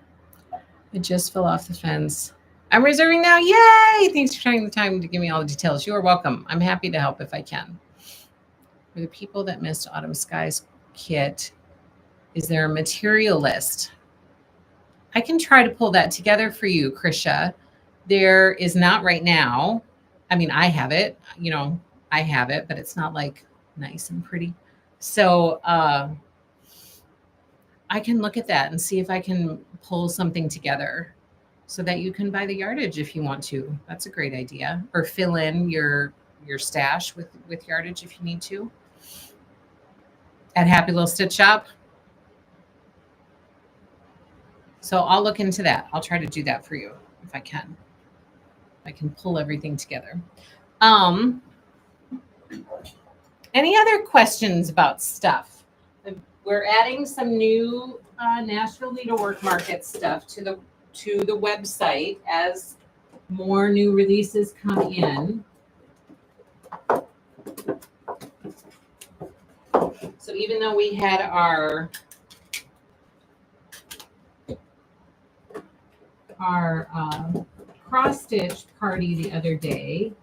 [SPEAKER 1] It just fell off the fence. I'm reserving now. Yay! Thanks for taking the time to give me all the details. You are welcome. I'm happy to help if I can. For the people that missed Autumn Skies kit, is there a material list? I can try to pull that together for you, Krisha. There is not right now. I mean, I have it, I have it, but it's not like nice and pretty. So I can look at that and see if I can pull something together so that you can buy the yardage if you want to. That's a great idea. Or fill in your stash with yardage if you need to. At Happy Little Stitch Shop. So I'll look into that. I'll try to do that for you if I can. I can pull everything together. Any other questions about stuff? We're adding some new Nashville Needlework Market stuff to the website as more new releases come in. So even though we had our cross stitch party the other day,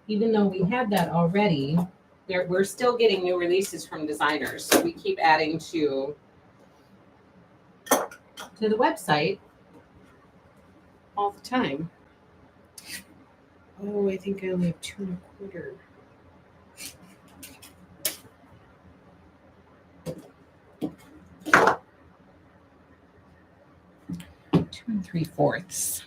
[SPEAKER 1] even though we had that already, we're still getting new releases from designers. So we keep adding to the website all the time. Oh, I think I only have 2 1/4. Two 3/4.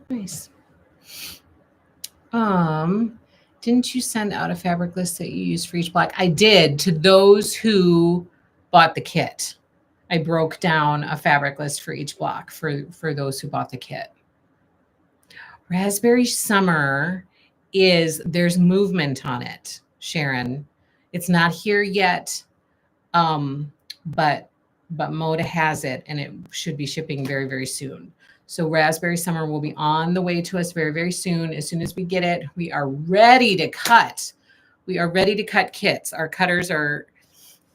[SPEAKER 1] Nice. Didn't you send out a fabric list that you used for each block? I did, to those who bought the kit. I broke down a fabric list for each block for those who bought the kit. Raspberry Summer there's movement on it, Sharon. It's not here yet, but Moda has it, and it should be shipping very, very soon. So Raspberry Summer will be on the way to us very, very soon. As soon as we get it, we are ready to cut. We are ready to cut kits. Our cutters are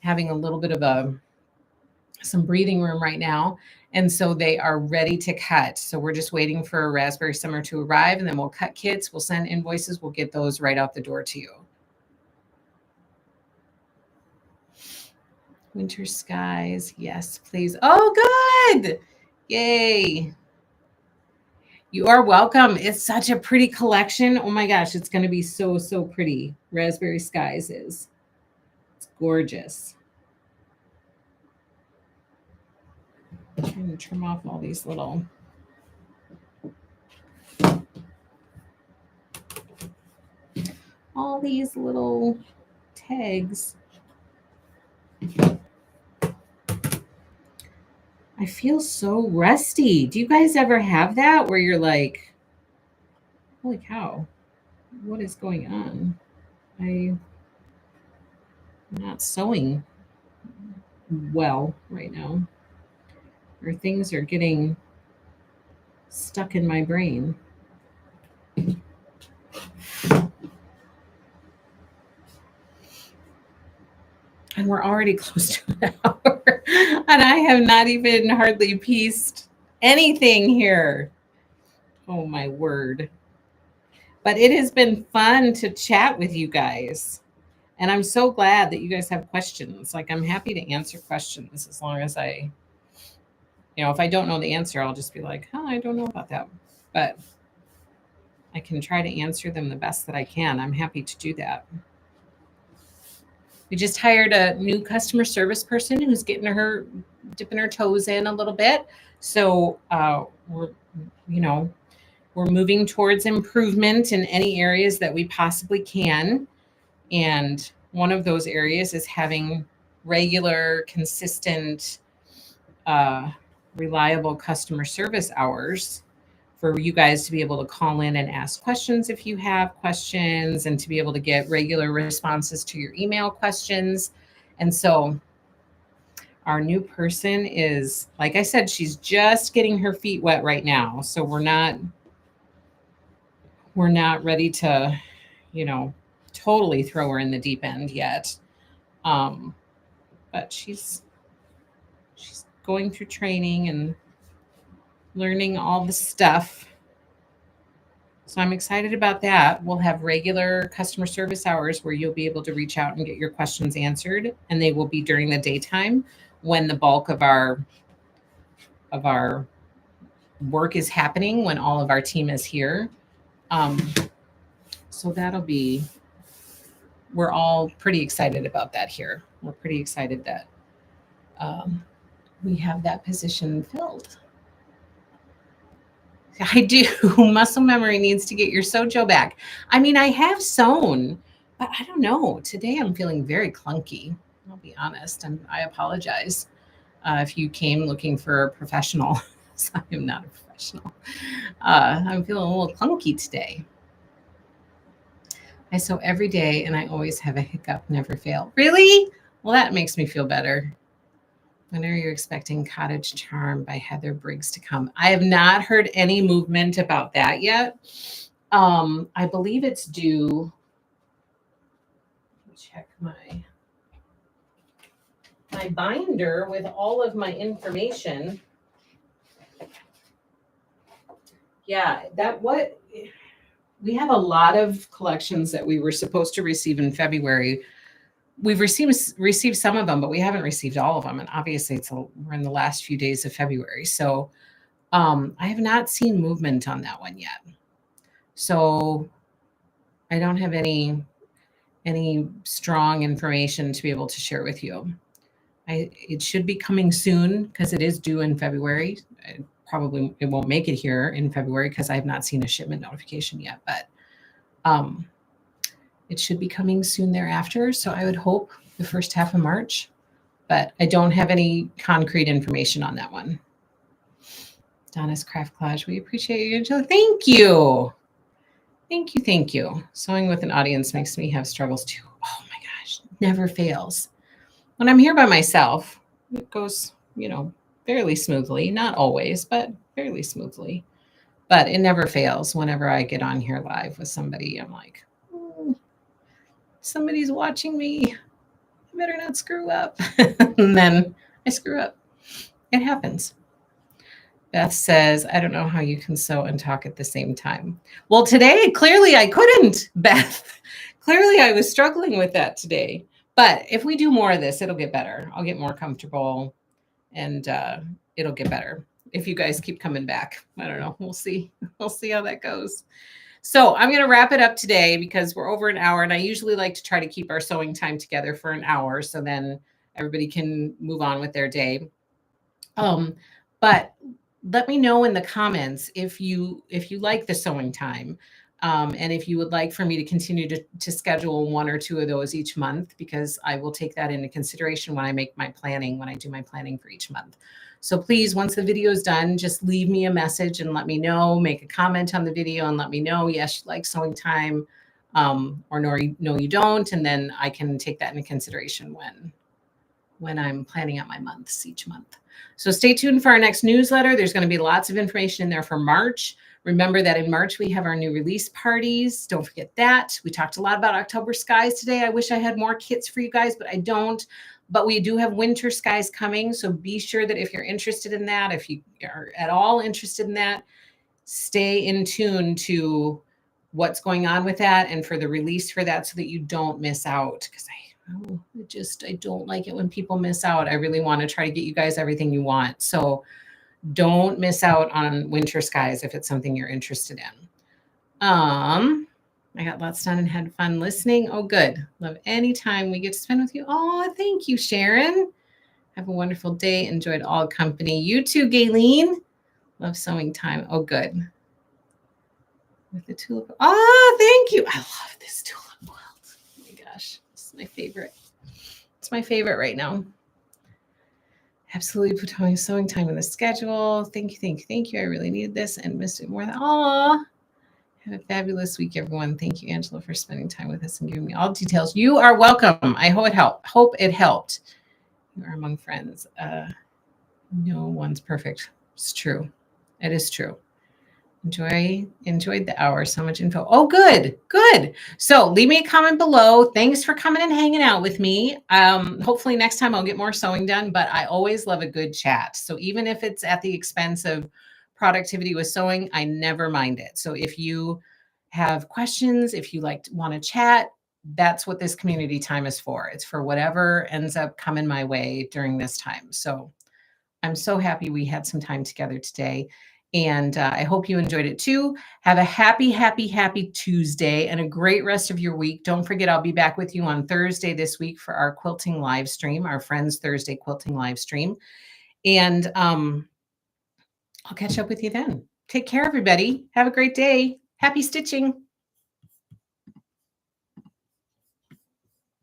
[SPEAKER 1] having a little bit of some breathing room right now, and so they are ready to cut. So we're just waiting for Raspberry Summer to arrive, and then we'll cut kits. We'll send invoices. We'll get those right out the door to you. Winter Skies. Yes, please. Oh, good. Yay. You are welcome. It's such a pretty collection. Oh my gosh, it's going to be so, so pretty. Raspberry Skies is. It's gorgeous. I'm trying to trim off all these little tags. I feel so rusty. Do you guys ever have that where you're like, holy cow, what is going on? I'm not sewing well right now, or things are getting stuck in my brain. And we're already close to an hour, and I have not even hardly pieced anything here. Oh my word. But it has been fun to chat with you guys. And I'm so glad that you guys have questions. Like, I'm happy to answer questions as long as if I don't know the answer, I'll just be like, oh, I don't know about that. But I can try to answer them the best that I can. I'm happy to do that. We just hired a new customer service person who's dipping her toes in a little bit. So we're moving towards improvement in any areas that we possibly can. And one of those areas is having regular, consistent, reliable customer service hours for you guys to be able to call in and ask questions if you have questions, and to be able to get regular responses to your email questions. And so Our new person is, like I said, she's just getting her feet wet right now. So we're not ready to, totally throw her in the deep end yet. But she's going through training and learning all the stuff. So I'm excited about that. We'll have regular customer service hours where you'll be able to reach out and get your questions answered, and they will be during the daytime when the bulk of our work is happening, when all of our team is here. So we're all pretty excited about that here. We're pretty excited that we have that position filled. I do. Muscle memory needs to get your sojo back. I mean, I have sewn, but I don't know. Today I'm feeling very clunky. I'll be honest, and I apologize if you came looking for a professional. I am not a professional. I'm feeling a little clunky today. I sew every day, and I always have a hiccup, never fail. Really? Well, that makes me feel better. When are you expecting Cottage Charm by Heather Briggs to come? I have not heard any movement about that yet. I believe it's due. Let me check my binder with all of my information. Yeah, we have a lot of collections that we were supposed to receive in February. We've received some of them, but we haven't received all of them. And obviously we're in the last few days of February. So I have not seen movement on that one yet. So I don't have any strong information to be able to share with you. It should be coming soon because it is due in February. It won't make it here in February because I have not seen a shipment notification yet, but it should be coming soon thereafter. So I would hope the first half of March, but I don't have any concrete information on that one. Donna's Craft Collage, we appreciate you, Angela. Thank you. Thank you. Thank you. Sewing with an audience makes me have struggles too. Oh my gosh, never fails. When I'm here by myself, it goes, fairly smoothly. Not always, but fairly smoothly. But it never fails. Whenever I get on here live with somebody, I'm like, somebody's watching me. I better not screw up. And then I screw up. It happens. Beth says, I don't know how you can sew and talk at the same time. Well, today, clearly I couldn't, Beth. Clearly I was struggling with that today. But if we do more of this, it'll get better. I'll get more comfortable and it'll get better. If you guys keep coming back, I don't know. We'll see. We'll see how that goes. So I'm going to wrap it up today because we're over an hour, and I usually like to try to keep our sewing time together for an hour so then everybody can move on with their day. But let me know in the comments if you like the sewing time, and if you would like for me to continue to schedule 1 or 2 of those each month, because I will take that into consideration when I do my planning for each month. So please, once the video is done, just leave me a message and let me know, make a comment on the video and let me know, yes, you like sewing time, or no, you don't. And then I can take that into consideration when I'm planning out my months each month. So stay tuned for our next newsletter. There's going to be lots of information in there for March. Remember that in March, we have our new release parties. Don't forget that. We talked a lot about October skies today. I wish I had more kits for you guys, but I don't. But we do have winter skies coming. So be sure that if you're interested in that, if you are at all interested in that, stay in tune to what's going on with that and for the release for that so that you don't miss out. Because I don't like it when people miss out. I really want to try to get you guys everything you want. So don't miss out on winter skies if it's something you're interested in. I got lots done and had fun listening. Oh, good. Love any time we get to spend with you. Oh, thank you, Sharon. Have a wonderful day. Enjoyed all company. You too, Gayleen. Love sewing time. Oh, good. With the tulip. Oh, thank you. I love this tulip quilt. Oh my gosh. This is my favorite. It's my favorite right now. Absolutely put sewing time in the schedule. Thank you. I really needed this and missed it more than. Aw. Have a fabulous week, everyone. Thank you, Angela, for spending time with us and giving me all the details. You are welcome. I hope it helped. You are among friends. No one's perfect. It's true. It is true. Enjoyed the hour. So much info. Oh, good, good. So leave me a comment below. Thanks for coming and hanging out with me. Hopefully next time I'll get more sewing done, but I always love a good chat. So even if it's at the expense of productivity with sewing, I never mind it. So if you have questions, if you want to chat, that's what this community time is for. It's for whatever ends up coming my way during this time. So I'm so happy we had some time together today. And I hope you enjoyed it too. Have a happy, happy, happy Tuesday and a great rest of your week. Don't forget, I'll be back with you on Thursday this week for our quilting live stream, our Friends Thursday quilting live stream. And I'll catch up with you then. Take care, everybody. Have a great day. Happy stitching.